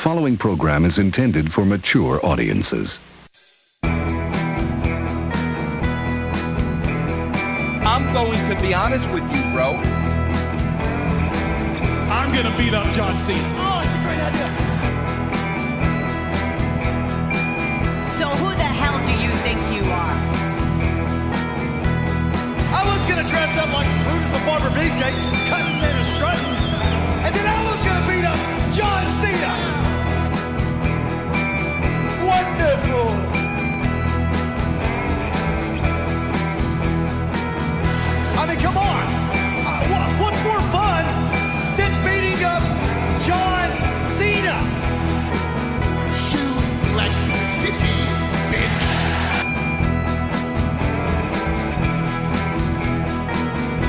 following program is intended for mature audiences. I'm going to be honest with you, bro. I'm going to beat up John Cena. Oh, it's a great idea. So who the hell do you think you are? I was going to dress up like Brutus the Barber Beefcake, cutting and a strutting, and then I was going to beat up John Cena. Wonderful. I mean, come on. What's more fun than beating up John Cena? Suplex City, bitch.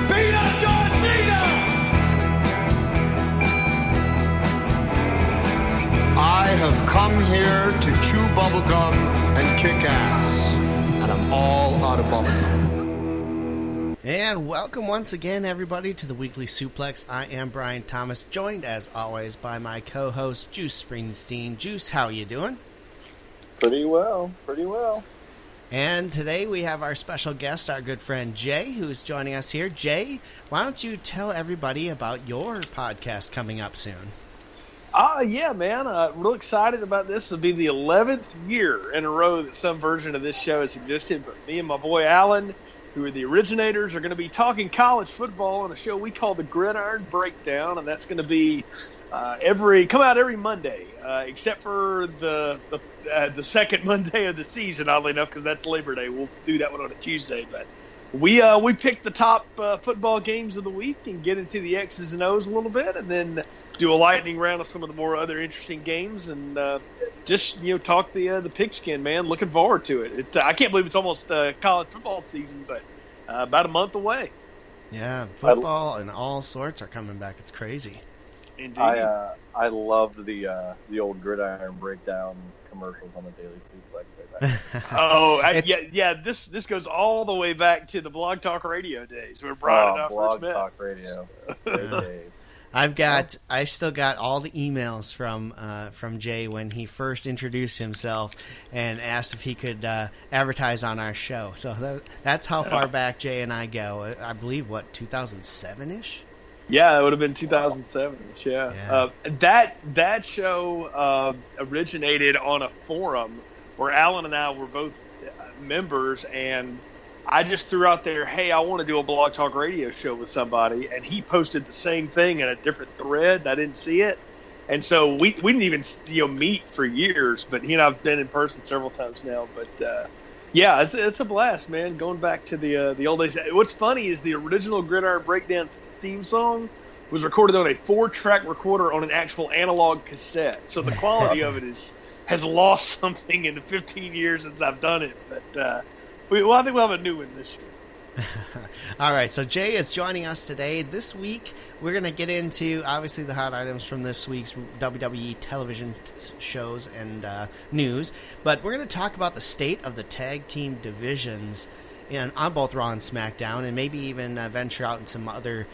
Beat up John Cena! I have come here to chew bubblegum and kick ass, and I'm all out of bubblegum. And welcome once again, everybody, to the Weekly Suplex. I am Brian Thomas, joined as always by my co-host Juice Springsteen. Juice, how are you doing? Pretty well. And today we have our special guest, our good friend Jay, who's joining us here. Jay, why don't you tell everybody about your podcast coming up soon? Yeah, man. Real excited about this. It'll be the 11th year in a row that some version of this show has existed. But me and my boy Alan, who are the originators, are going to be talking college football on a show we call the Gridiron Breakdown, and that's going to be come out every Monday, except for the second Monday of the season, oddly enough, because that's Labor Day. We'll do that one on a Tuesday, but we pick the top football games of the week and get into the X's and O's a little bit, and then do a lightning round of some of the more other interesting games, and just talk the pigskin, man. Looking forward to it. I can't believe it's almost college football season, but about a month away. Yeah, football and all sorts are coming back. It's crazy. Indeed. I loved the old Gridiron Breakdown commercials on the Daily Suplex. This goes all the way back to the Blog Talk Radio days where Brian and I first met. Blog Talk Radio. Great days. I've still got all the emails from Jay when he first introduced himself and asked if he could advertise on our show. So that's how far back Jay and I go. I believe 2007-ish. Yeah, it would have been 2007-ish. Yeah. That show originated on a forum where Alan and I were both members, and I just threw out there, hey, I want to do a Blog Talk Radio show with somebody, and he posted the same thing in a different thread. I didn't see it, and so we didn't even meet for years. But he and I've been in person several times now. But it's a blast, man. Going back to the old days. What's funny is the original Gridiron Breakdown theme song was recorded on a 4-track recorder on an actual analog cassette. So the quality of it has lost something in the 15 years since I've done it, but. I think we'll have a new one this year. All right, so Jay is joining us today. This week, we're going to get into, obviously, the hot items from this week's WWE television shows and news, but we're going to talk about the state of the tag team divisions on both Raw and SmackDown, and maybe even venture out in some other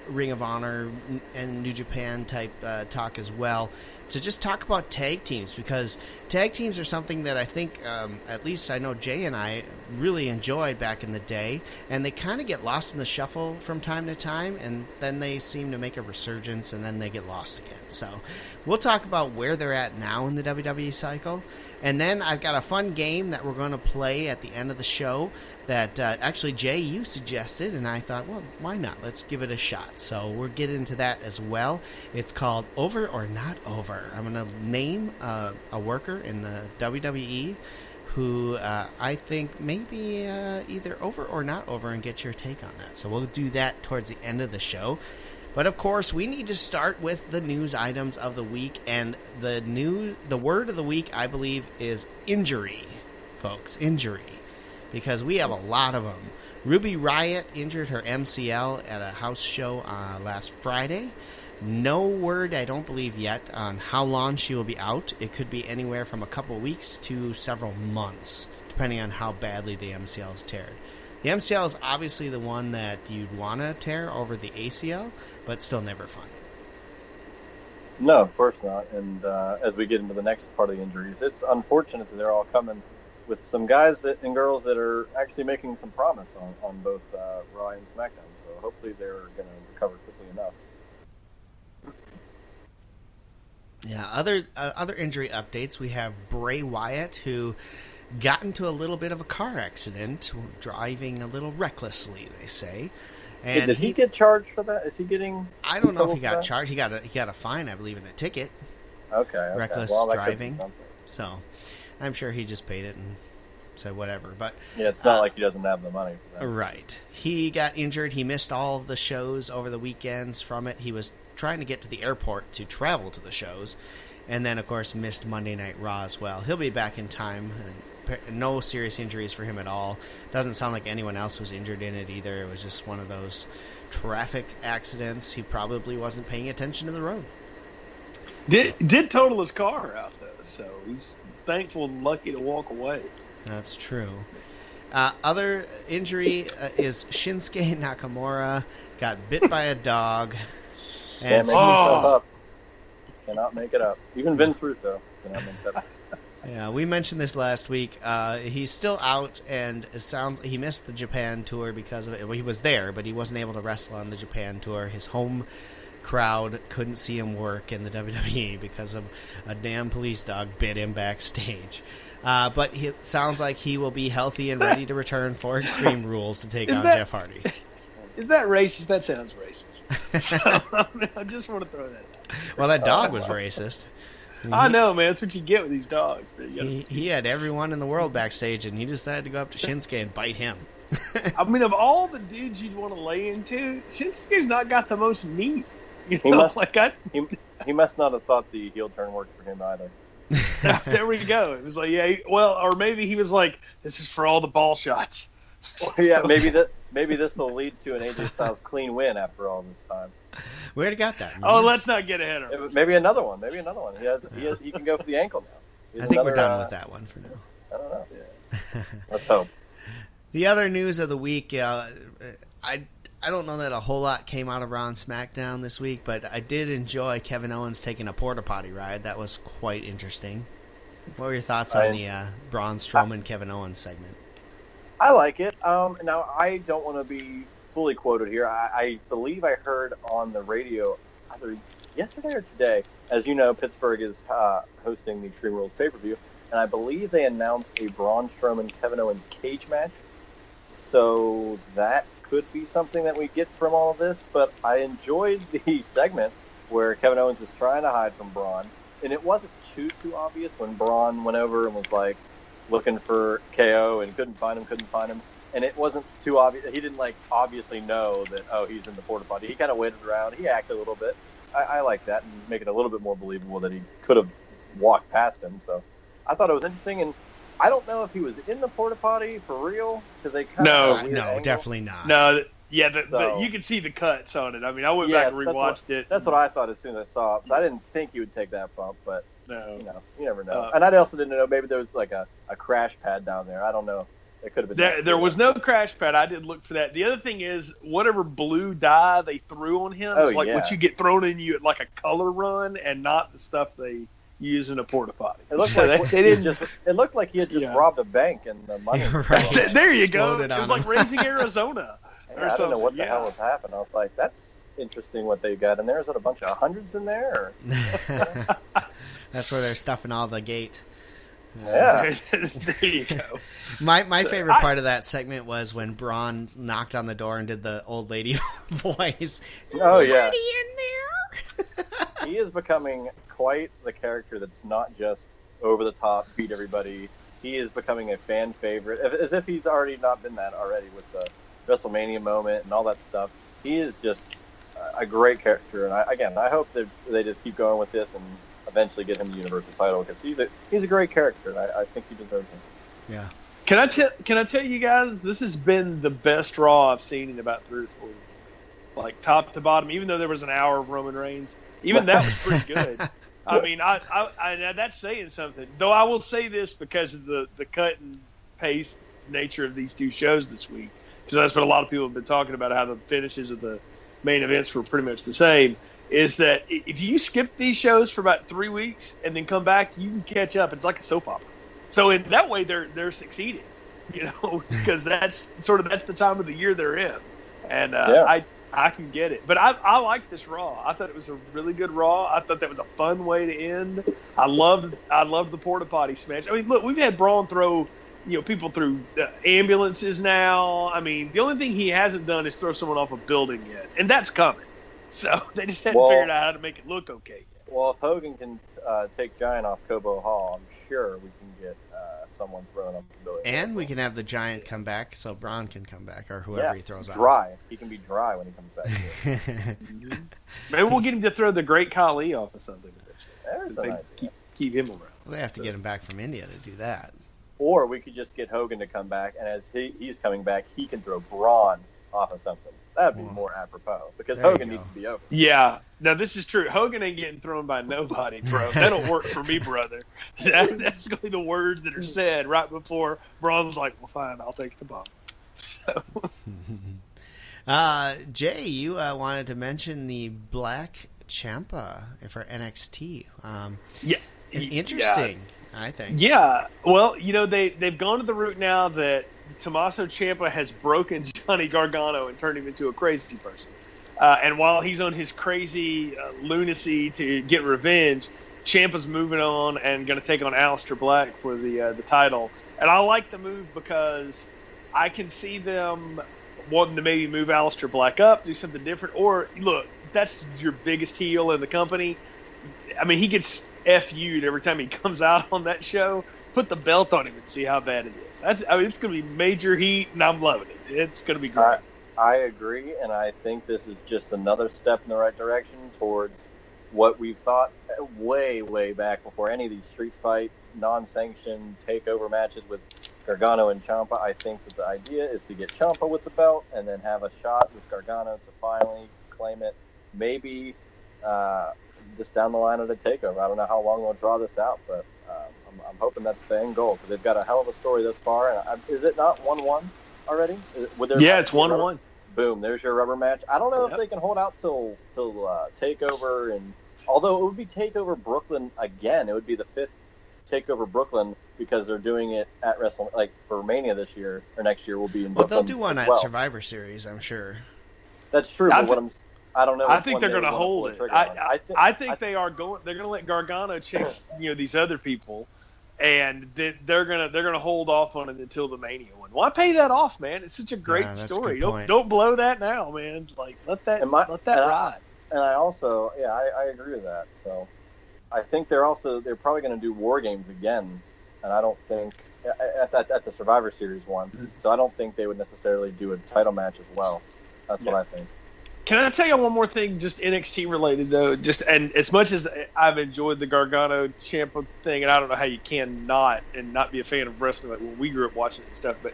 Ring of Honor and New Japan type talk as well, to just talk about tag teams, because tag teams are something that I think, at least I know Jay and I really enjoyed back in the day, and they kind of get lost in the shuffle from time to time, and then they seem to make a resurgence, and then they get lost again. So we'll talk about where they're at now in the WWE cycle, and then I've got a fun game that we're going to play at the end of the show that actually, Jay, you suggested, and I thought, well, why not? Let's give it a shot. So we'll get into that as well. It's called Over or Not Over. I'm going to name a worker in the WWE who I think may be either over or not over, and get your take on that. So we'll do that towards the end of the show. But, of course, we need to start with the news items of the week, and the word of the week, I believe, is injury, folks, injury. Because we have a lot of them. Ruby Riott injured her MCL at a house show last Friday. No word, I don't believe yet, on how long she will be out. It could be anywhere from a couple weeks to several months, depending on how badly the MCL is teared. The MCL is obviously the one that you'd want to tear over the ACL, but still never fun. No, of course not. And as we get into the next part of the injuries, it's unfortunate that they're all coming with some guys and girls that are actually making some promise on both Raw and SmackDown. So hopefully they're going to recover quickly enough. Yeah, other injury updates. We have Bray Wyatt, who got into a little bit of a car accident, driving a little recklessly, they say. And did he get charged for that? Is he getting? I don't know if he got charged. He got a fine, I believe, and a ticket. Okay. Reckless driving. So, I'm sure he just paid it and said whatever. But yeah, it's not like he doesn't have the money for that. Right. He got injured. He missed all of the shows over the weekends from it. He was trying to get to the airport to travel to the shows, and then, of course, missed Monday Night Raw as well. He'll be back in time, and no serious injuries for him at all. Doesn't sound like anyone else was injured in it either. It was just one of those traffic accidents. He probably wasn't paying attention to the road. Did total his car out, though, so he's thankful and lucky to walk away. That's true. Other injury is Shinsuke Nakamura got bit by a dog. Can't make himself up. Cannot make it up. Even Vince Russo cannot make that up. Yeah, we mentioned this last week. He's still out, and it sounds he missed the Japan tour because of it. Well, he was there, but he wasn't able to wrestle on the Japan tour. His home crowd couldn't see him work in the WWE because of a damn police dog bit him backstage. But it sounds like he will be healthy and ready to return for Extreme Rules to take on Jeff Hardy. Is that racist? That sounds racist. So, I just want to throw that out. Well, that dog was racist. I know, man. That's what you get with these dogs. He had everyone in the world backstage, and he decided to go up to Shinsuke and bite him. I mean, of all the dudes you'd want to lay into, Shinsuke's not got the most meat. He must not have thought the heel turn worked for him either. There we go. It was like, yeah, or maybe he was like, this is for all the ball shots. Yeah, maybe this will lead to an AJ Styles clean win after all this time. We already got that. Oh, let's not get ahead of him. Maybe another one. He can go for the ankle now. I think we're done with that one for now. I don't know. Yeah. Let's hope. The other news of the week, I don't know that a whole lot came out of Raw and SmackDown this week, but I did enjoy Kevin Owens taking a porta potty ride. That was quite interesting. What were your thoughts on the Braun Strowman Kevin Owens segment? I like it. Now, I don't want to be fully quoted here. I believe I heard on the radio either yesterday or today. As you know, Pittsburgh is hosting the Extreme Rules pay-per-view, and I believe they announced a Braun Strowman Kevin Owens cage match. So that could be something that we get from all of this, but I enjoyed the segment where Kevin Owens is trying to hide from Braun, and it wasn't too obvious when Braun went over and was like looking for KO and couldn't find him, and it wasn't too obvious. He didn't obviously know that, oh, he's in the porta potty. He kind of waited around. He acted a little bit. I like that and make it a little bit more believable that he could have walked past him. So I thought it was interesting, and I don't know if he was in the porta potty for real because they kind of no, definitely not. No, yeah, you can see the cuts on it. I mean, I went back and rewatched it. That's what I thought as soon as I saw it. I didn't think he would take that bump, but no, you never know. And I also didn't know maybe there was like a crash pad down there. I don't know. It could have been. There was no crash pad. I did look for that. The other thing is whatever blue dye they threw on him is what you get thrown in you at like a color run, and not the stuff they use in a porta potty. It looked like he had just robbed a bank and the money. Right. There you go. It was like Raising Arizona. I don't know what the hell was happening. I was like, that's interesting what they got in there. Is it a bunch of hundreds in there? Or? That's where they're stuffing all the gate. Yeah. There you go. My favorite part of that segment was when Braun knocked on the door and did the old lady voice. Oh, yeah. Anybody in there? He is becoming quite the character that's not just over the top, beat everybody. He is becoming a fan favorite, as if he's already not been that already with the WrestleMania moment and all that stuff. He is just a great character, and I hope that they just keep going with this and eventually get him the Universal title because he's a great character. And I think he deserves it. Yeah. Can I tell you guys, this has been the best Raw I've seen in about 3 or 4 weeks, like top to bottom. Even though there was an hour of Roman Reigns, even that was pretty good. I mean, I that's saying something. Though I will say this because of the cut and paste nature of these two shows this week, because that's what a lot of people have been talking about, how the finishes of the main events were pretty much the same. is that if you skip these shows for about 3 weeks and then come back, you can catch up. It's like a soap opera. So in that way, they're succeeding, because that's the time of the year they're in, and I can get it. But I like this Raw. I thought it was a really good Raw. I thought that was a fun way to end. I loved the porta potty smash. I mean, look, we've had Braun throw people through ambulances now. I mean, the only thing he hasn't done is throw someone off a building yet, and that's coming. So they just hadn't figured out how to make it look okay yet. Well, if Hogan can take Giant off Cobo Hall, I'm sure we can get someone thrown off the building. And we can have the Giant come back so Braun can come back, or whoever he throws dry. He can be dry when he comes back. Maybe we'll get him to throw the Great Khali off or something. There's an idea. Keep him around. Well, they have to get him back from India to do that. Or we could just get Hogan to come back, and as he's coming back, he can throw Braun off of something. That would be more apropos, because Hogan needs to be over. Yeah. Now, this is true. Hogan ain't getting thrown by nobody, bro. That'll work for me, brother. That's going to be the words that are said right before Braun's like, well, fine, I'll take the bomb. So. Jay, you wanted to mention the Black Ciampa for NXT. Interesting, I think. Yeah. Well, they've gone to the route now that Tommaso Ciampa has broken Johnny Gargano and turned him into a crazy person. And while he's on his crazy lunacy to get revenge, Ciampa's moving on and going to take on Aleister Black for the title. And I like the move because I can see them wanting to maybe move Aleister Black up, do something different. Or, look, that's your biggest heel in the company. I mean, he gets FU'd every time he comes out on that show. Put the belt on him and see how bad it is. It's going to be major heat, and I'm loving it. It's going to be great. I agree, and I think this is just another step in the right direction towards what we've thought way, way back before any of these street fight, non-sanctioned takeover matches with Gargano and Ciampa. I think that the idea is to get Ciampa with the belt and then have a shot with Gargano to finally claim it. Maybe just down the line of the takeover. I don't know how long we'll draw this out, but I'm hoping that's the end goal, because they've got a hell of a story this far. And is it not 1-1 already? It's 1-1. Boom, there's your rubber match. I don't know if they can hold out till TakeOver, and although it would be TakeOver Brooklyn again, it would be the 5th TakeOver Brooklyn, because they're doing it at for Mania this year or next year will be in Brooklyn. Well, they'll do one at Survivor Series, I'm sure. That's true, but I don't know. I think they're going to hold it. I think they are going. They're going to let Gargano chase these other people, and they're gonna hold off on it until the Mania one. Why pay that off, man? It's such a great story. Don't blow that now, man. Like let that ride. And I also I agree with that. So I think they're probably going to do War Games again, and I don't think at the Survivor Series one. So I don't think they would necessarily do a title match as well. That's what I think. Can I tell you one more thing, just NXT related though? And as much as I've enjoyed the Gargano Ciampa thing, and I don't know how you can not be a fan of wrestling like when we grew up watching it and stuff, but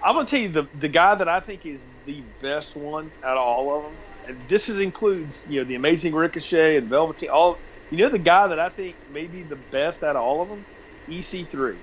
I'm gonna tell you the guy that I think is the best one out of all of them, and this includes the Amazing Ricochet and Velveteen. The guy that I think may be the best out of all of them, EC3.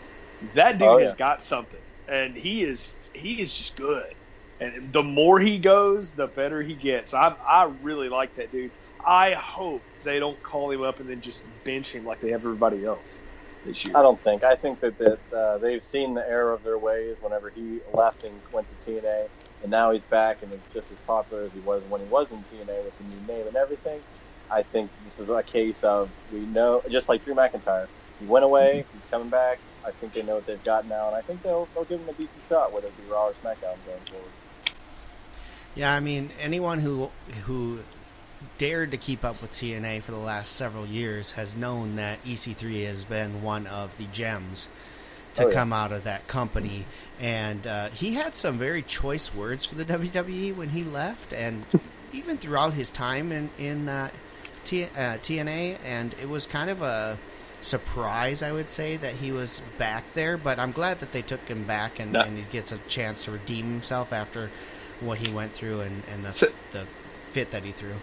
That dude has got something, and he is just good. And the more he goes, the better he gets. I really like that dude. I hope they don't call him up and then just bench him like they have everybody else this year. I don't think. I think that they've seen the error of their ways whenever he left and went to TNA, and now he's back and is just as popular as he was when he was in TNA with the new name and everything. I think this is a case of, we know, just like Drew McIntyre, he went away, he's coming back. I think they know what they've got now, and I think they'll give him a decent shot, whether it be Raw or SmackDown going forward. Yeah, I mean, anyone who dared to keep up with TNA for the last several years has known that EC3 has been one of the gems to come out of that company. And he had some very choice words for the WWE when he left, and even throughout his time in TNA, and it was kind of a surprise, I would say, that he was back there. But I'm glad that they took him back, and he gets a chance to redeem himself after what he went through and the fit that he threw.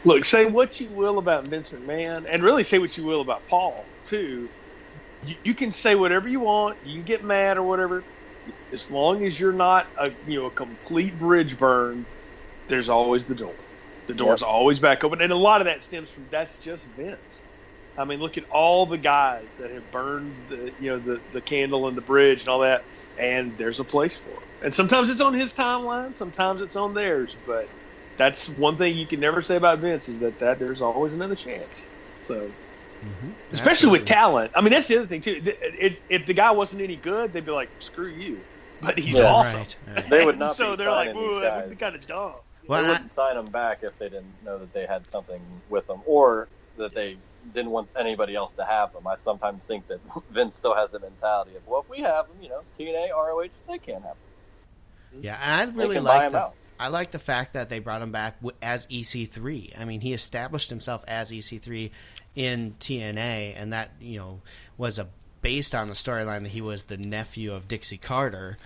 Look, say what you will about Vince McMahon, and really say what you will about Paul too. You can say whatever you want. You can get mad or whatever, as long as you're not a complete bridge burn. There's always the door. The door's always back open, and a lot of that stems from that's just Vince. I mean, look at all the guys that have burned the candle and the bridge and all that, and there's a place for them. And sometimes it's on his timeline, sometimes it's on theirs, but that's one thing you can never say about Vince is that there's always another chance. So, especially with talent. I mean, that's the other thing too. If the guy wasn't any good, they'd be like, "Screw you," but he's awesome. Right. They would not. So be they're like, signing "Ooh, these that guys. would be kind of dumb." Well, They wouldn't sign them back if they didn't know that they had something with them, or that they didn't want anybody else to have them. I sometimes think that Vince still has the mentality of, well, if we have them, TNA, ROH, they can't have them. Yeah, and I really like the fact that they brought him back as EC3. I mean, he established himself as EC3 in TNA, and that was based on the storyline that he was the nephew of Dixie Carter.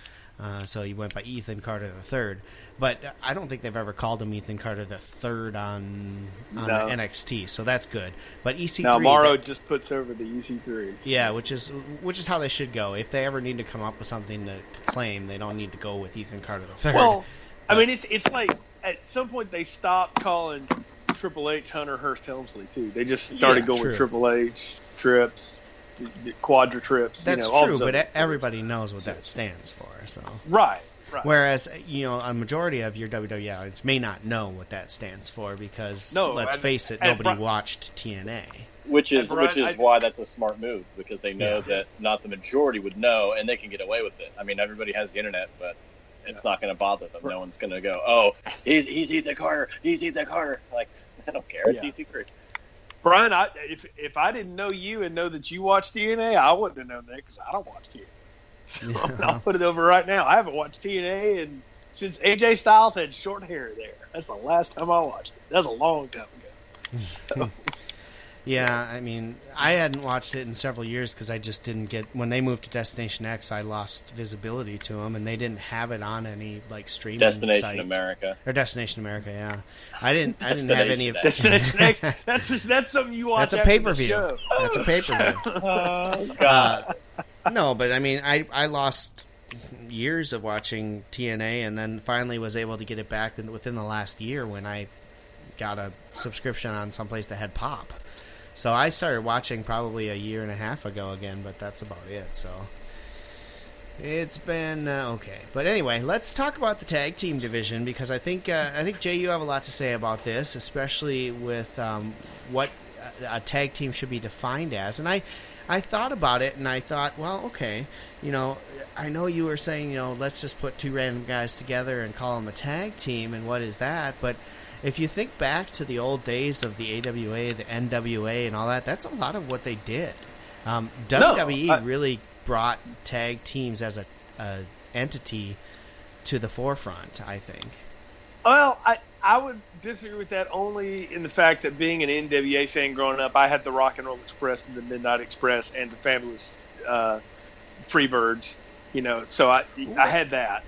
So he went by Ethan Carter III. But I don't think they've ever called him Ethan Carter III on NXT, so that's good. But EC3 now Morrow just puts over the EC3s. Yeah, which is how they should go. If they ever need to come up with something to claim, they don't need to go with Ethan Carter III. Well, I mean, it's like at some point they stopped calling Triple H Hunter Hearst Helmsley too. They just started going with Triple H, Trips, Quadra Trips. That's true, but everybody knows what that stands for. So right. Whereas a majority of your WWE audience may not know what that stands for because let's face it, nobody watched TNA. Which is why that's a smart move, because they know that not the majority would know, and they can get away with it. I mean, everybody has the internet, but it's not going to bother them. No one's going to go, "Oh, he's Ethan Carter. He's Ethan Carter." Like, I don't care. It's EC3. Brian, if I didn't know you and know that you watch TNA, I wouldn't have known that because I don't watch TNA. So I'll put it over right now. I haven't watched TNA since AJ Styles had short hair there. That's the last time I watched it. That was a long time ago. So. Yeah, I mean, I hadn't watched it in several years because I just didn't get... When they moved to Destination X, I lost visibility to them, and they didn't have it on any streaming Destination sites. America. Or Destination America, yeah. I didn't have any of... Destination X. That's something you watch. That's a pay-per-view. That's a pay-per-view. Oh, God. No, but I mean, I lost years of watching TNA, and then finally was able to get it back within the last year when I got a subscription on someplace that had Pop. So I started watching probably a year and a half ago again, but that's about it. So it's been okay. But anyway, let's talk about the tag team division because I think Jay, you have a lot to say about this, especially with what a tag team should be defined as. And I thought about it, and I thought, well, okay, I know you were saying, let's just put two random guys together and call them a tag team, and what is that? But if you think back to the old days of the AWA, the NWA, and all that, that's a lot of what they did. WWE really brought tag teams as a entity to the forefront, I think. Well, I would disagree with that only in the fact that being an NWA fan growing up, I had the Rock and Roll Express and the Midnight Express and the Fabulous Freebirds, so I had that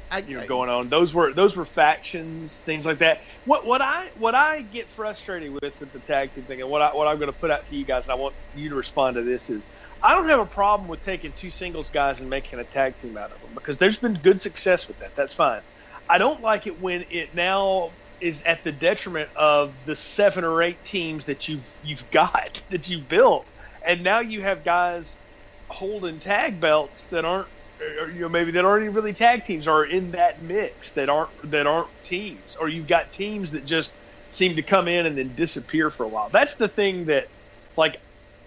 going on. Those were factions, things like that. What I get frustrated with the tag team thing, and what I'm going to put out to you guys, and I want you to respond to this is, I don't have a problem with taking two singles guys and making a tag team out of them because there's been good success with that. That's fine. I don't like it when it now is at the detriment of the 7 or 8 teams that you've got, that you've built, and now you have guys holding tag belts that aren't, or maybe that aren't even really tag teams, or in that mix that aren't teams, or you've got teams that just seem to come in and then disappear for a while. That's the thing that, like,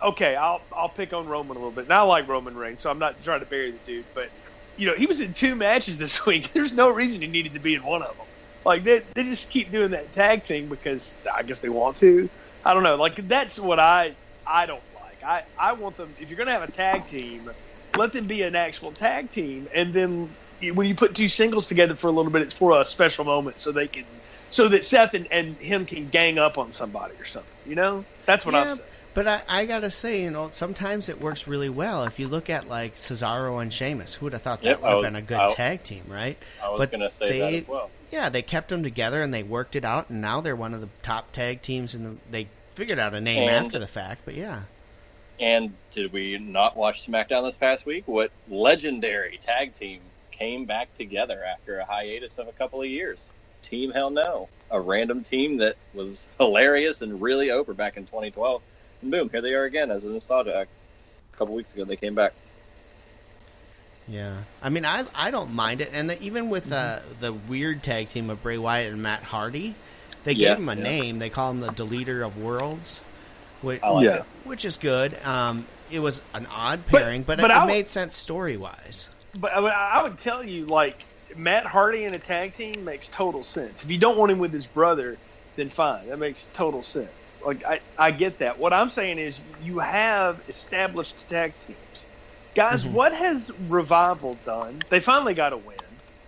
okay, I'll pick on Roman a little bit. Now I like Roman Reigns, so I'm not trying to bury the dude, but he was in 2 matches this week. There's no reason he needed to be in one of them. Like, they just keep doing that tag thing because I guess they want to. I don't know. Like, that's what I don't like. I want them, if you're going to have a tag team, let them be an actual tag team. And then when you put 2 singles together for a little bit, it's for a special moment so that Seth and him can gang up on somebody or something. That's what I'm saying. But I gotta say, sometimes it works really well. If you look at like Cesaro and Sheamus, who would have thought that would have been a good tag team, right? I was going to say that as well. Yeah, they kept them together and they worked it out, and now they're one of the top tag teams, and they figured out a name after the fact. But yeah. And did we not watch SmackDown this past week? What legendary tag team came back together after a hiatus of a couple of years? Team Hell No, a random team that was hilarious and really over back in 2012. And boom, here they are again as a nostalgia act. A couple weeks ago, they came back. Yeah, I mean, I don't mind it, and even with the weird tag team of Bray Wyatt and Matt Hardy, they gave him a name. They call him the Deleter of Worlds, which is good. It was an odd pairing, but it made sense story-wise. But I would tell you, like, Matt Hardy in a tag team makes total sense. If you don't want him with his brother, then fine. That makes total sense. Like, I get that. What I'm saying is you have established tag teams. Guys, what has Revival done? They finally got a win.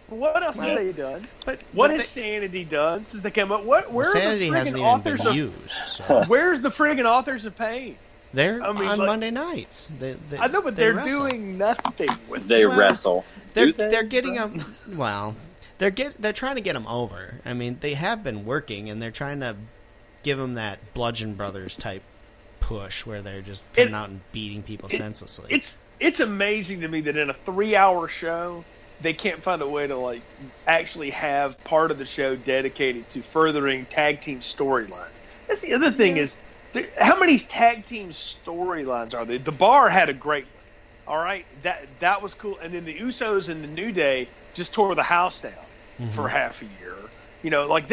What else have they done? What has Sanity done since they came up? Where Sanity are the hasn't friggin' even authors been used. So. Where's the friggin' authors of pain? They're on Monday nights. I know, but they're doing nothing with They wrestle. They're getting them. Well, they're trying to get them over. I mean, they have been working, and they're trying to give them that Bludgeon Brothers type push where they're just coming out and beating people senselessly. It's amazing to me that in a 3-hour show, they can't find a way to like actually have part of the show dedicated to furthering tag team storylines. That's the other thing is, how many tag team storylines are there? The Bar had a great one. All right, that was cool. And then the Usos and the New Day just tore the house down for half a year. You know, like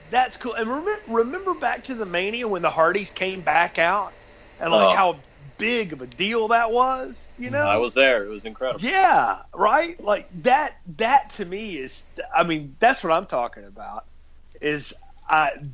that's cool. And remember back to the Mania when the Hardys came back out and like how big of a deal that was, you know? I was there. It was incredible. Yeah, right? Like that to me is, I mean, that's what I'm talking about is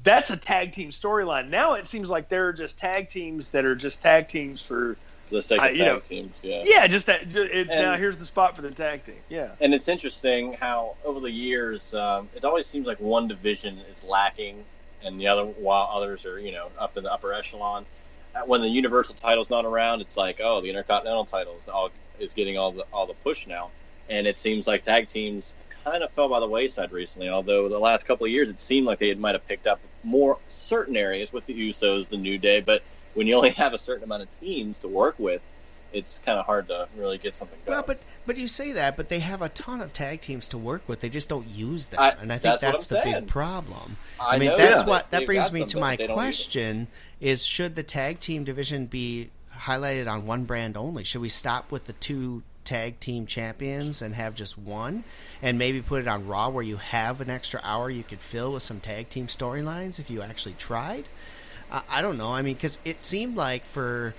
that's a tag team storyline. Now it seems like there are just tag teams that are just tag teams for the sake of tag teams, Yeah, just that. Now here's the spot for the tag team. Yeah. And it's interesting how over the years, it always seems like one division is lacking and the other, while others are, up in the upper echelon. When the Universal title's not around, it's like, oh, the Intercontinental title is getting all the push now, and it seems like tag teams kind of fell by the wayside recently. Although the last couple of years, it seemed like they might have picked up more certain areas with the Usos, the New Day. But when you only have a certain amount of teams to work with, it's kind of hard to really get something going. Well, but you say that, but they have a ton of tag teams to work with. They just don't use them, and I think that's the big problem. I mean, know that brings me to my question: is should the tag team division be highlighted on one brand only? Should we stop with the 2 tag team champions and have just one, and maybe put it on Raw where you have an extra hour you could fill with some tag team storylines if you actually tried? I don't know. I mean, because it seemed like for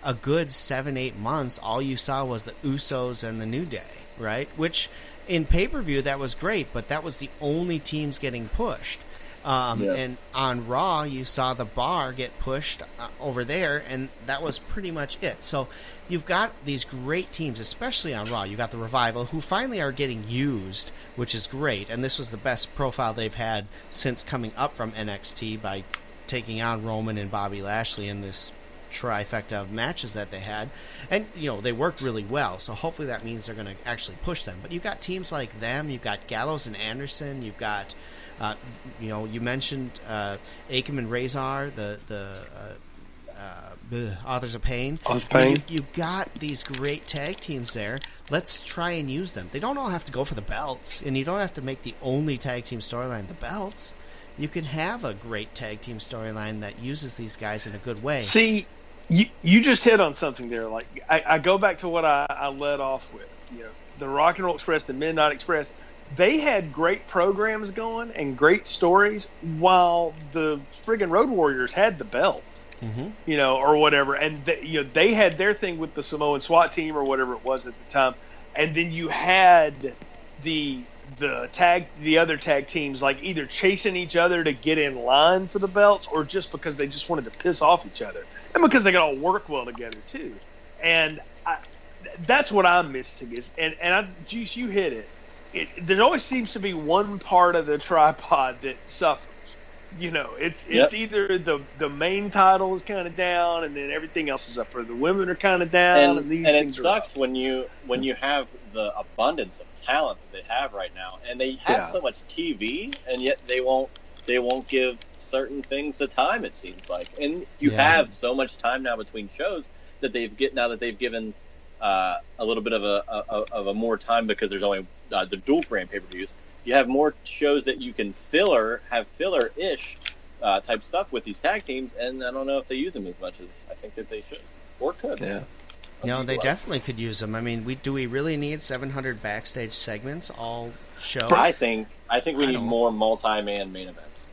a good 7-8 months, all you saw was the Usos and the New Day, right? Which in pay-per-view, that was great, but that was the only teams getting pushed. And on Raw, you saw the Bar get pushed over there, and that was pretty much it. So you've got these great teams, especially on Raw. You've got the Revival, who finally are getting used, which is great. And this was the best profile they've had since coming up from NXT by taking on Roman and Bobby Lashley in this trifecta of matches that they had, and they worked really well, so hopefully that means they're going to actually push them. But you've got teams like them, you've got Gallows and Anderson, you've got you mentioned Akam and Razor, the Authors of Pain. You got these great tag teams there. Let's try and use them. They don't all have to go for the belts, and you don't have to make the only tag team storyline the belts. You can have a great tag team storyline that uses these guys in a good way. See, you just hit on something there. Like I go back to what I led off with. The Rock and Roll Express, the Midnight Express. They had great programs going and great stories, while the friggin' Road Warriors had the belts, or whatever. And they had their thing with the Samoan SWAT team or whatever it was at the time. And then you had the other tag teams like either chasing each other to get in line for the belts, or just because they just wanted to piss off each other, and because they could all work well together too. And that's what I'm missing is, Juice, you hit it. There always seems to be one part of the tripod that suffers. It's either the main title is kind of down, and then everything else is up, or the women are kind of down, and these things it sucks when you have the abundance of talent that they have right now, and they have so much TV, and yet they won't give certain things the time, it seems like. And you have so much time now between shows that they've given a little bit of a more time, because there's only the dual brand pay-per-views. you have more shows that you can have filler-ish type stuff with these tag teams, and I don't know if they use them as much as I think that they should or could. Yeah. No, they definitely could use them. I mean, do we really need 700 backstage segments all show? I think we need more multi-man main events.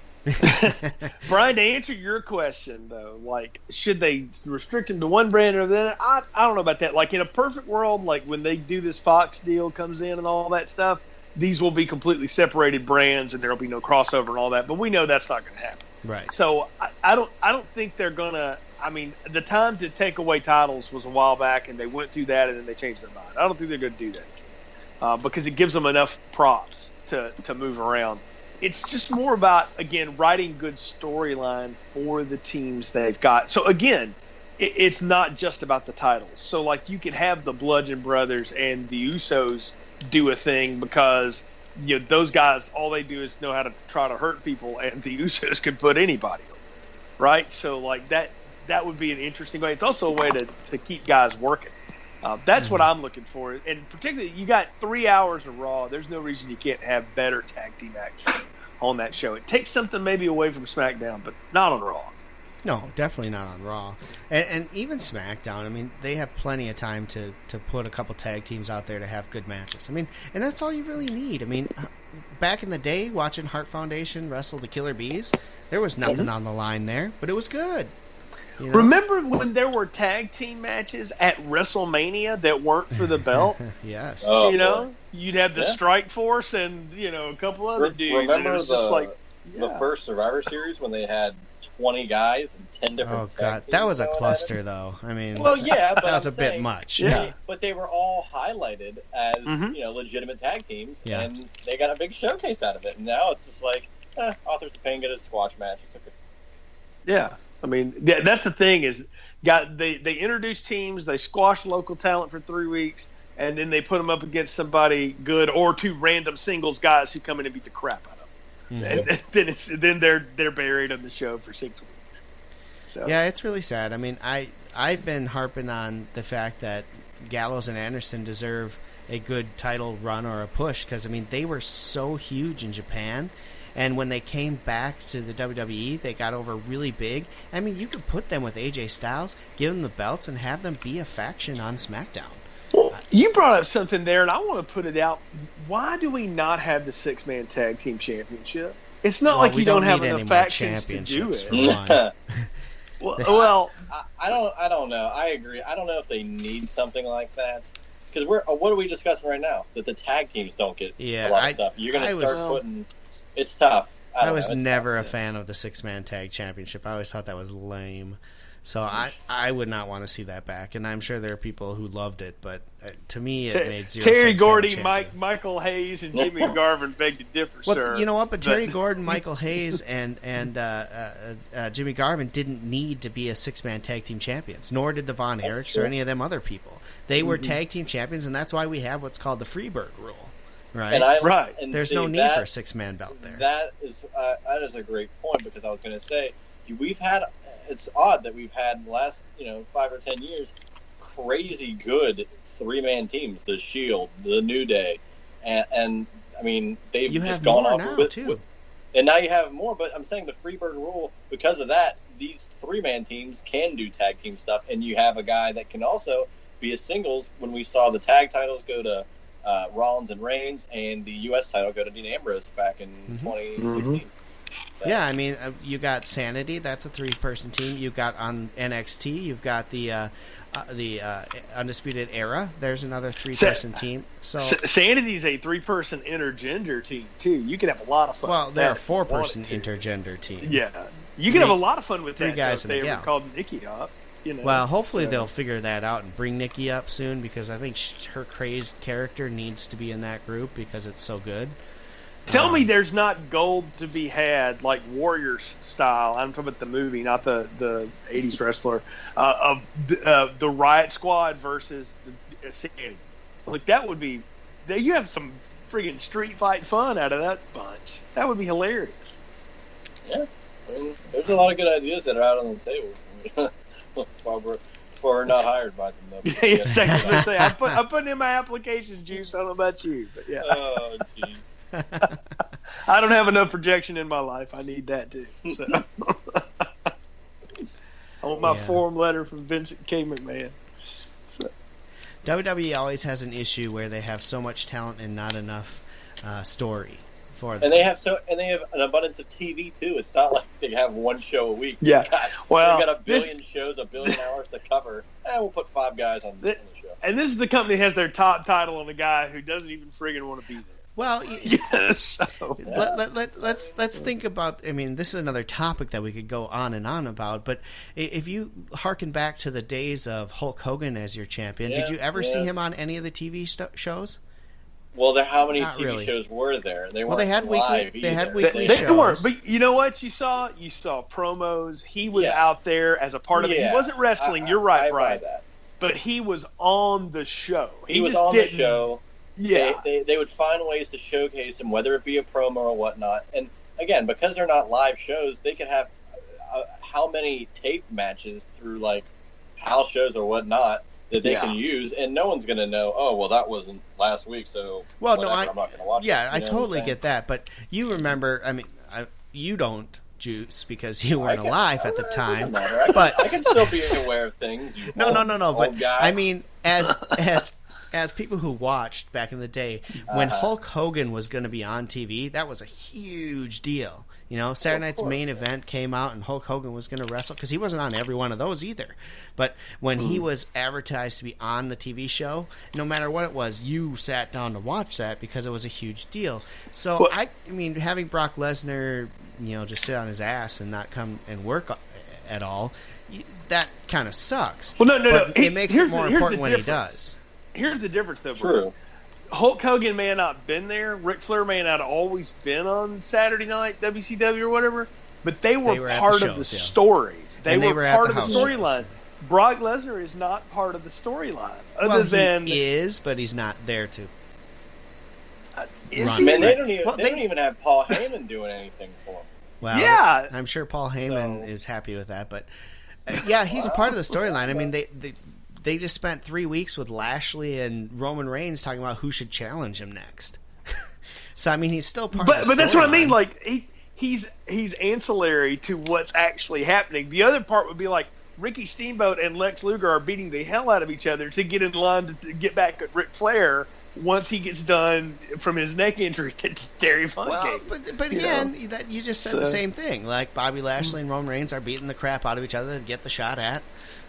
Brian, to answer your question though, like, should they restrict them to one brand or the other? I don't know about that. Like, in a perfect world, like when they do this Fox deal comes in and all that stuff, these will be completely separated brands and there'll be no crossover and all that. But we know that's not going to happen. Right. So I don't think they're going to. I mean, the time to take away titles was a while back, and they went through that, and then they changed their mind. I don't think they're going to do that because it gives them enough props to move around. It's just more about, again, writing good storyline for the teams they've got. So, again, it's not just about the titles. So, like, you could have the Bludgeon Brothers and the Usos do a thing because, you know, those guys, all they do is know how to try to hurt people, and the Usos could put anybody over, right? So, like, that would be an interesting way. It's also a way to keep guys working. That's what I'm looking for. And particularly, you got 3 hours of Raw. There's no reason you can't have better tag team action on that show. It takes something maybe away from SmackDown, but not on Raw. No, definitely not on Raw. And even SmackDown, I mean, they have plenty of time to put a couple tag teams out there to have good matches. I mean, and that's all you really need. I mean, back in the day, watching Hart Foundation wrestle the Killer Bees, there was nothing on the line there, but it was good. You know? Remember when there were tag team matches at WrestleMania that weren't for the belt? Yes. Oh, you know, you'd have the Strike Force and, you know, a couple other dudes. Remember and it was just like the first Survivor Series when they had 20 guys and 10 different tag teams? That was a cluster, though. I mean, well, yeah, but that was a bit much. Yeah. But they were all highlighted as, you know, legitimate tag teams, and they got a big showcase out of it. And now it's just like, Authors of Pain get a squash match. It's okay. Yeah, I mean, that's the thing is, they introduce teams, they squash local talent for 3 weeks, and then they put them up against somebody good or two random singles guys who come in and beat the crap out of them. Mm-hmm. And then they're buried on the show for 6 weeks. So. Yeah, it's really sad. I mean, I've been harping on the fact that Gallows and Anderson deserve a good title run or a push because, I mean, they were so huge in Japan. And when they came back to the WWE, they got over really big. I mean, you could put them with AJ Styles, give them the belts, and have them be a faction on SmackDown. Well, you brought up something there, and I want to put it out. Why do we not have the 6-man tag team championship? It's not like you don't have enough factions to do it. Well, I don't know. I agree. I don't know if they need something like that. Because what are we discussing right now? That the tag teams don't get a lot of stuff. You're going to start putting... It's tough. I was never a fan of the 6-man tag championship. I always thought that was lame. So I would not want to see that back. And I'm sure there are people who loved it, but to me it made zero sense. Terry Gordy, Michael Hayes, and Jimmy Garvin beg to differ, sir. You know what? But Terry Gordon, Michael Hayes, and Jimmy Garvin didn't need to be a 6-man tag team champions, nor did the Von Erichs or any of them other people. They were tag team champions, and that's why we have what's called the Freeburg rule. Right. And there's no need for a 6-man belt there. That is a great point because I was going to say it's odd that we've had in the last 5 or 10 years crazy good 3-man teams, the Shield, the New Day, and I mean they've just gone off now, too. And now you have more. But I'm saying the Freeburg rule, because of that, these 3-man teams can do tag team stuff, and you have a guy that can also be a singles. When we saw the tag titles go to Rollins and Reigns, and the U.S. title go to Dean Ambrose back in 2016. Yeah, I mean, you got Sanity. That's a 3-person team. You've got on NXT. You've got the Undisputed Era. There's another 3-person team. So Sanity's a 3-person intergender team too. You can have a lot of fun. Well, they're a 4-person intergender team. Yeah, you can have a lot of fun with 3 guys. If they ever called Nikki up. Well, hopefully they'll figure that out and bring Nikki up soon because I think her crazed character needs to be in that group because it's so good. Tell me there's not gold to be had, like Warriors style. I'm talking about the movie, not the 80s wrestler, of the Riot Squad versus the Sanity. Like, that would be... You have some friggin' street fight fun out of that bunch. That would be hilarious. Yeah. I mean, there's a lot of good ideas that are out on the table. That's why we're not hired by them, though. Yeah, I'm putting in my application, Juice. I don't know about you, but yeah. Oh, geez. I don't have enough projection in my life. I need that too. So. I want my form letter from Vincent K. McMahon. So. WWE always has an issue where they have so much talent and not enough story for them. And they have an abundance of TV too. It's not like they have one show a week. Yeah, they've got a billion shows, a billion hours to cover. We'll put 5 guys on the show. And this is the company that has their top title on a guy who doesn't even friggin' want to be there. Well, So. let's think about. I mean, this is another topic that we could go on and on about. But if you harken back to the days of Hulk Hogan as your champion, did you ever see him on any of the TV shows? Well, how many Not TV really. shows were there? They Well, they had live weekly. They had either. weekly They shows. weren't, but you know what? You saw promos. He was out there as a part of it. He wasn't wrestling. You're right, I Brian. buy that. But he was on the show. He was just on the didn't- show. Yeah. They would find ways to showcase him, whether it be a promo or whatnot. And again, because they're not live shows, they could have how many tape matches through like house shows or whatnot that they can use, and no one's going to know. Oh, well, that wasn't last week, so Well, whatever, no, I'm not going to watch it. I You know what totally I'm get that. But you remember? I mean, you don't, Juice, because you weren't alive at the time. But I can still be aware of things. No. But guy. I mean, as people who watched back in the day, when Hulk Hogan was going to be on TV, that was a huge deal. You know, Saturday Night's Main Event came out, and Hulk Hogan was going to wrestle because he wasn't on every one of those either. But when he was advertised to be on the TV show, no matter what it was, you sat down to watch that because it was a huge deal. So I mean, having Brock Lesnar, just sit on his ass and not come and work at all, that kind of sucks. Well, no. But it makes it more important when he does. Here's the difference, though, bro. True. Hulk Hogan may have not been there. Ric Flair may not have always been on Saturday Night WCW or whatever, but they were part of the story. They were part of the storyline. Brock Lesnar is not part of the storyline, he is, but he's not there to. They don't even have Paul Heyman doing anything for him. Well, yeah, I'm sure Paul Heyman is happy with that, but he's part of the storyline. I mean, they just spent 3 weeks with Lashley and Roman Reigns talking about who should challenge him next. So I mean, he's still part of the storyline. But that's what I mean. Like he's ancillary to what's actually happening. The other part would be like Ricky Steamboat and Lex Luger are beating the hell out of each other to get in line to get back at Ric Flair once he gets done from his neck injury that Terry Funk gave. But again, that you just said the same thing. Like Bobby Lashley and Roman Reigns are beating the crap out of each other to get the shot at,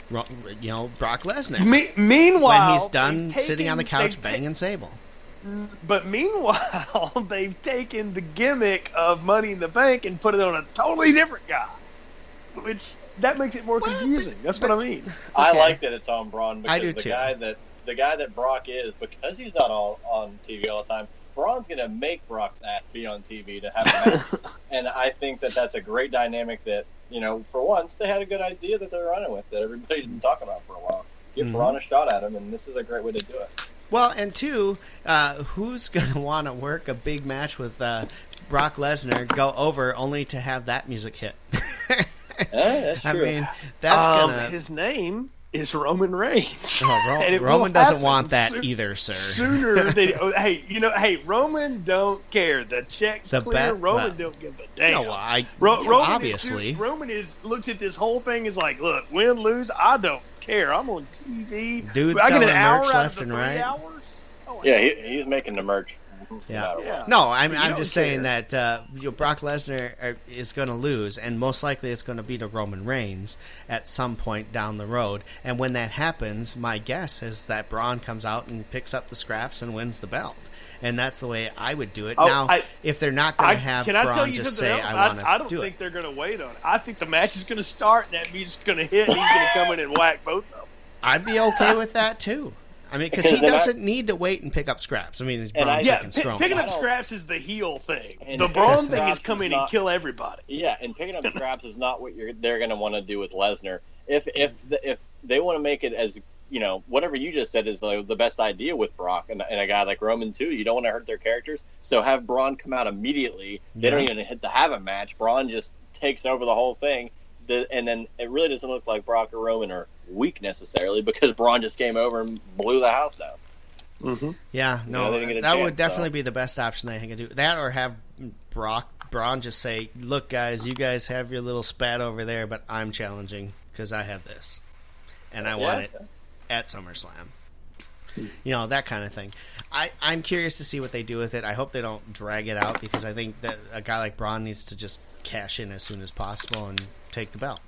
Brock Lesnar. Meanwhile, when he's done sitting on the couch banging Sable. But meanwhile, they've taken the gimmick of Money in the Bank and put it on a totally different guy, which that makes it more confusing. That's what I mean. I like that it's on Braun because I do too. The guy that Brock is, because he's not all on TV all the time, Braun's going to make Brock's ass be on TV to have a match. And I think that that's a great dynamic that, for once, they had a good idea that they're running with, that everybody's been talking about for a while. Give Braun a shot at him, and this is a great way to do it. Well, and two, who's going to want to work a big match with Brock Lesnar, go over, only to have that music hit? That's true. I mean, that's going to... His name is Roman Reigns. Well, Roman doesn't want that either, sir. Sooner than Roman don't care. The check's clear. Roman don't give a damn. No, Roman obviously. Roman looks at this whole thing is like, look, win, lose, I don't care. I'm on TV. Dude's I get selling an hour merch out left of the and 3 right. hours? Oh, Yeah, he's making the merch. Yeah. No, I'm just saying that Brock Lesnar is going to lose, and most likely it's going to be to Roman Reigns at some point down the road. And when that happens, my guess is that Braun comes out and picks up the scraps and wins the belt. And that's the way I would do it. If they're not going to have Braun just say, I want to do it. I don't think they're going to wait on it. I think the match is going to start, and that music's going to hit, and he's going to come in and whack both of them. I'd be okay with that, too. I mean, because he doesn't need to wait and pick up scraps. I mean, he's fucking strong. Picking up scraps is the heel thing. The Braun thing is come in and kill everybody. Yeah, and picking up scraps is not what they're going to want to do with Lesnar. If they want to make it as, whatever you just said is the best idea with Brock and a guy like Roman too. You don't want to hurt their characters, so have Braun come out immediately. They don't even hit to have a match. Braun just takes over the whole thing. And then it really doesn't look like Brock or Roman are weak necessarily because Braun just came over and blew the house down. Yeah, no, they didn't get a that would chance, definitely so. be the best option they can do. That or have Braun just say, "Look, guys, you guys have your little spat over there, but I'm challenging because I have this, and I want it at SummerSlam." That kind of thing. I'm curious to see what they do with it. I hope they don't drag it out because I think that a guy like Braun needs to just cash in as soon as possible and take the belt.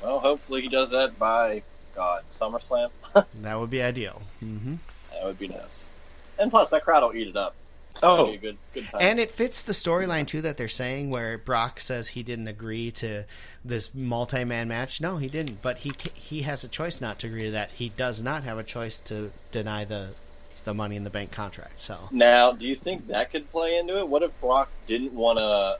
Well, hopefully he does that by, SummerSlam. That would be ideal. Mm-hmm. That would be nice. And plus, that crowd will eat it up. Oh, It'll be a good time. And it fits the storyline, too, that they're saying where Brock says he didn't agree to this multi-man match. No, he didn't. But he has a choice not to agree to that. He does not have a choice to deny the Money in the Bank contract. So Now, do you think that could play into it? What if Brock didn't want to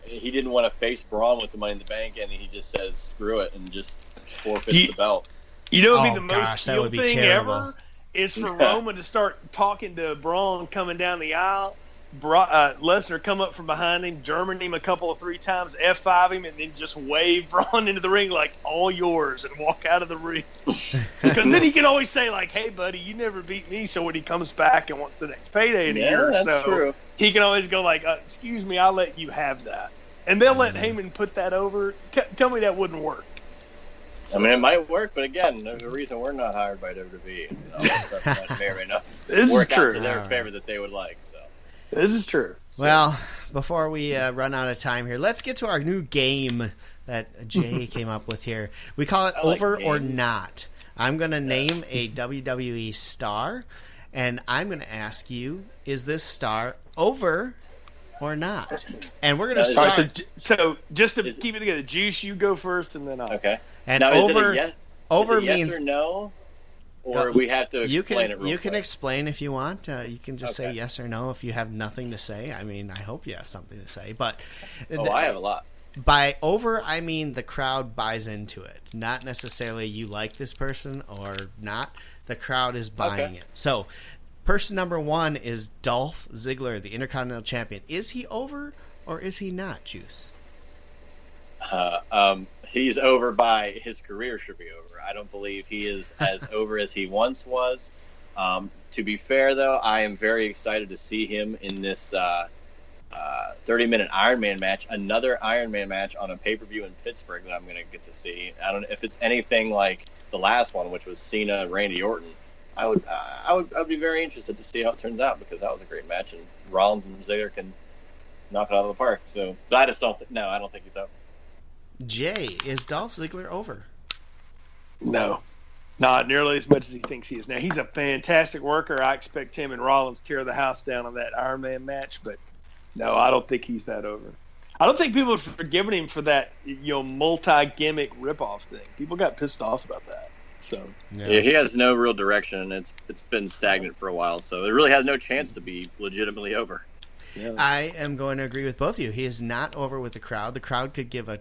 he didn't want to face Braun with the Money in the Bank, and he just says, screw it, and just forfeits the belt? You know what would Oh, be the gosh, most that heel would be thing terrible. ever? Is for Roman to start talking to Braun coming down the aisle. Lesnar come up from behind him, German him a couple of 3 times, F5 him, and then just wave Braun into the ring like, all yours, and walk out of the ring. Because then he can always say, like, hey, buddy, you never beat me, so when he comes back and wants the next payday in a year, that's true. He can always go like, excuse me, I'll let you have that. And they'll let Heyman put that over. Tell me that wouldn't work. I mean, it might work, but again, there's a reason we're not hired by WWE. That may or may not This is work out true. to their All favor that they would like. So This is true. Well, before we run out of time here, let's get to our new game that Jay came up with here. We call it I like Over or games. Not. I'm going to name a WWE star, and I'm going to ask you, is this star over or not? And we're going to All right, start. So just to keep it together, Juice, you go first, and then I'll. okay. And Now, over, is it a yes, over is it yes means or no, or we have to you explain can it real you can quick? explain if you want. You can just say Okay. yes or no if you have nothing to say. I mean, I hope you have something to say, but I have a lot. by over, I mean the crowd buys into it. Not necessarily you like this person or not. The crowd is buying it. So, person number 1 is Dolph Ziggler, the Intercontinental Champion. Is he over or is he not, Juice? He's over by his career should be over. I don't believe he is as over as he once was. To be fair, though, I am very excited to see him in this 30-minute Iron Man match, another Iron Man match on a pay-per-view in Pittsburgh that I'm going to get to see. I don't know if it's anything like the last one, which was Cena and Randy Orton. I would be very interested to see how it turns out because that was a great match, and Rollins and Ziggler can knock it out of the park. So, but I just don't. I don't think he's over. Jay, is Dolph Ziggler over? No, not nearly as much as he thinks he is. Now, he's a fantastic worker. I expect him and Rollins tear the house down on that Iron Man match, but no, I don't think he's that over. I don't think people have forgiven him for that, multi-gimmick ripoff thing. People got pissed off about that. So Yeah, he has no real direction, and it's been stagnant for a while. So it really has no chance to be legitimately over. yeah. I am going to agree with both of you. He is not over with the crowd. The crowd could give a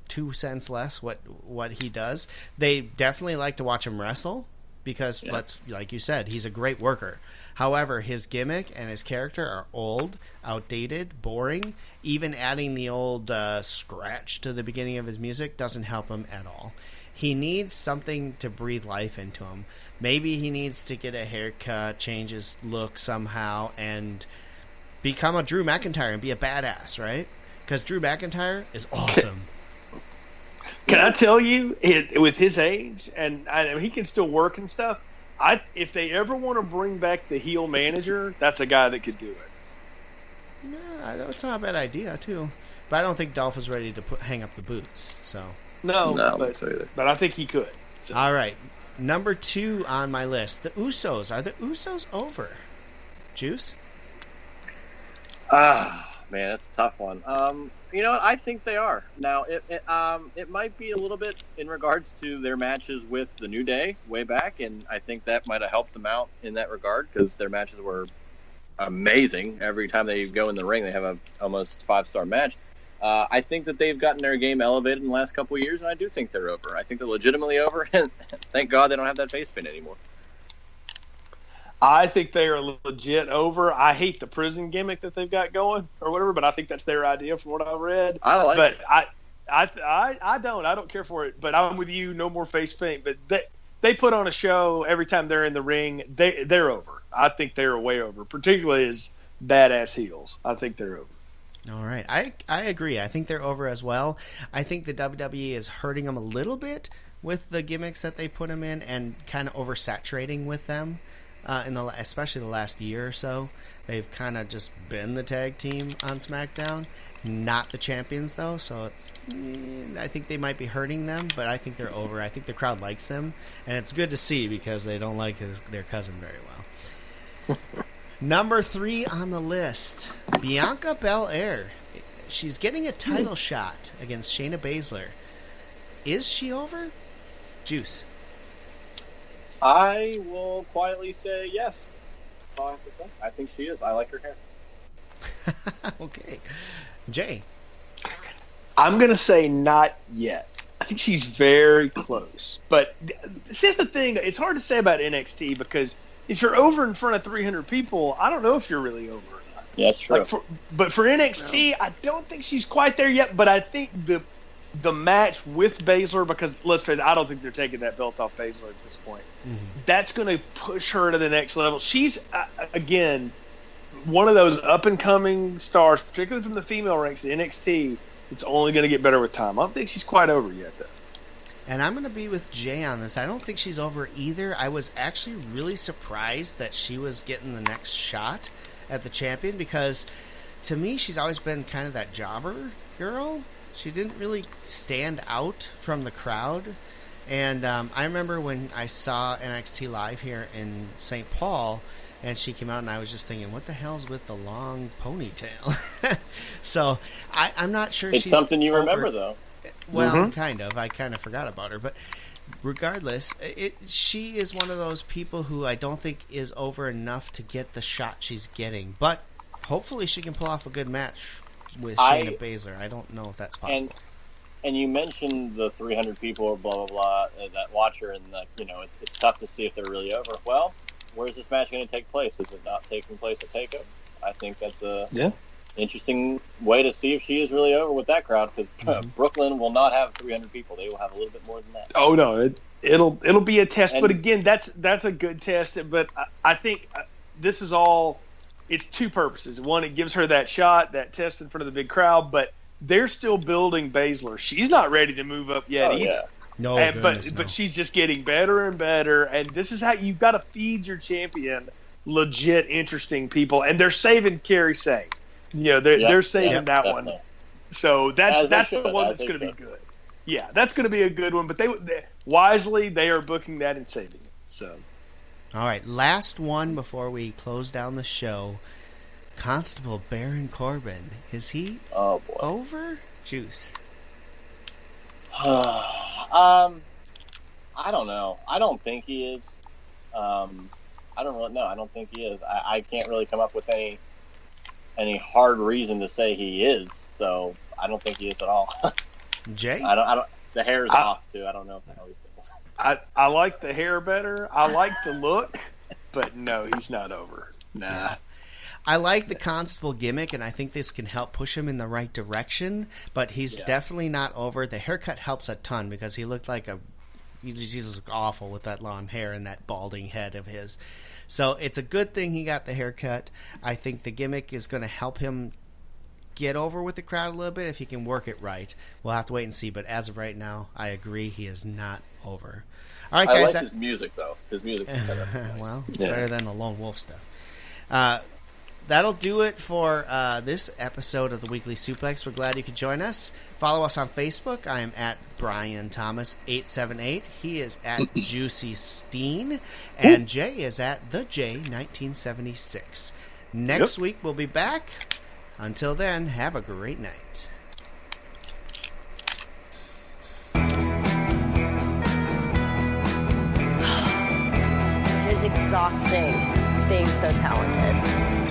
2 cents less what he does. They definitely like to watch him wrestle because, like you said, he's a great worker. However, his gimmick and his character are old, outdated, boring. Even adding the old scratch to the beginning of his music doesn't help him at all. He needs something to breathe life into him. Maybe he needs to get a haircut, change his look somehow, and become a Drew McIntyre and be a badass, right? Because Drew McIntyre is awesome. Can I tell you, with his age, and he can still work and stuff, if they ever want to bring back the heel manager, that's a guy that could do it. Yeah, that's not a bad idea, too. But I don't think Dolph is ready to hang up the boots. So, No, I don't but, think so either. but I think he could. So. all right. Number 2 on my list, the Usos. Are the Usos over? Juice? Man, that's a tough one. You know what? I think they are. Now, it might be a little bit in regards to their matches with the New Day way back, and I think that might have helped them out in that regard because their matches were amazing. Every time they go in the ring, they have a almost 5-star match. I think that they've gotten their game elevated in the last couple of years, and I do think they're over. I think they're legitimately over, and thank God they don't have that face pin anymore. I think they are legit over. I hate the prison gimmick that they've got going or whatever, but I think that's their idea from what I read. I like but it. I don't care for it. But I'm with you. No more face paint. But they put on a show every time they're in the ring. They're over. I think they're way over, particularly as badass heels. I think they're over. All right. I agree. I think they're over as well. I think the WWE is hurting them a little bit with the gimmicks that they put them in and kind of oversaturating with them, especially the last year or so. They've kind of just been the tag team on SmackDown, not the champions though. So I think they might be hurting them, but I think they're over. I think the crowd likes them, and it's good to see because they don't like their cousin very well. Number 3 on the list, Bianca Belair. She's getting a title shot against Shayna Baszler. Is she over? Juice. I will quietly say yes. That's all I have to say. I think she is. I like her hair. Okay. Jay. I'm going to say not yet. I think she's very close. But here's the thing. It's hard to say about NXT because if you're over in front of 300 people, I don't know if you're really over or not. Yeah, that's true. But for NXT, I don't think she's quite there yet. But I think the match with Baszler, because let's face it, I don't think they're taking that belt off Baszler at this point. Mm-hmm. That's going to push her to the next level. She's, again, one of those up-and-coming stars, particularly from the female ranks in NXT. It's only going to get better with time. I don't think she's quite over yet, though. And I'm going to be with Jay on this. I don't think she's over either. I was actually really surprised that she was getting the next shot at the champion because, to me, she's always been kind of that jobber girl. She didn't really stand out from the crowd. And I remember when I saw NXT Live here in St. Paul, and she came out, and I was just thinking, what the hell's with the long ponytail? So I'm not sure it's she's something you over. Remember, though. Well, kind of. I kind of forgot about her. But regardless, she is one of those people who I don't think is over enough to get the shot she's getting. But hopefully she can pull off a good match with Shayna Baszler. I don't know if that's possible. And you mentioned the 300 people or blah, blah, blah that watch her, and it's tough to see if they're really over. Well, where's this match going to take place? Is it not taking place at TakeOver? I think that's interesting way to see if she is really over with that crowd, because Brooklyn will not have 300 people. They will have a little bit more than that. Oh no, it'll be a test. But again, that's a good test. But I think this is all. It's two purposes. One, it gives her that shot, that test in front of the big crowd. But they're still building Baszler. She's not ready to move up yet either. Yeah. No, but she's just getting better and better. And this is how you've got to feed your champion legit, interesting people. And they're saving Kairi Sane. They're saving that one. So that's the one that's going to be good. Yeah, that's going to be a good one. But they wisely they are booking that and saving it. So, all right, last one before we close down the show. Constable Baron Corbin, is he over? Juice. I don't know. I don't think he is. I don't really know. I don't think he is. I can't really come up with any hard reason to say he is. So I don't think he is at all. Jay? I don't. The hair's off too. I don't know if the hell he's doing. I like the hair better. I like the look, but no, he's not over. Nah. Yeah. I like the Constable gimmick, and I think this can help push him in the right direction, but he's definitely not over. The haircut helps a ton because he looked like he just looked awful with that long hair and that balding head of his. So it's a good thing he got the haircut. I think the gimmick is going to help him get over with the crowd a little bit if he can work it right. We'll have to wait and see, but as of right now, I agree he is not over. All right, guys. I like his music, though. His music's kind of nice. Well, it's better than the Lone Wolf stuff. That'll do it for this episode of the Weekly Suplex. We're glad you could join us. Follow us on Facebook. I am at Brian Thomas 878. He is at Juicy Steen, and Jay is at the J 1976. Next week we'll be back. Until then, have a great night. It is exhausting being so talented.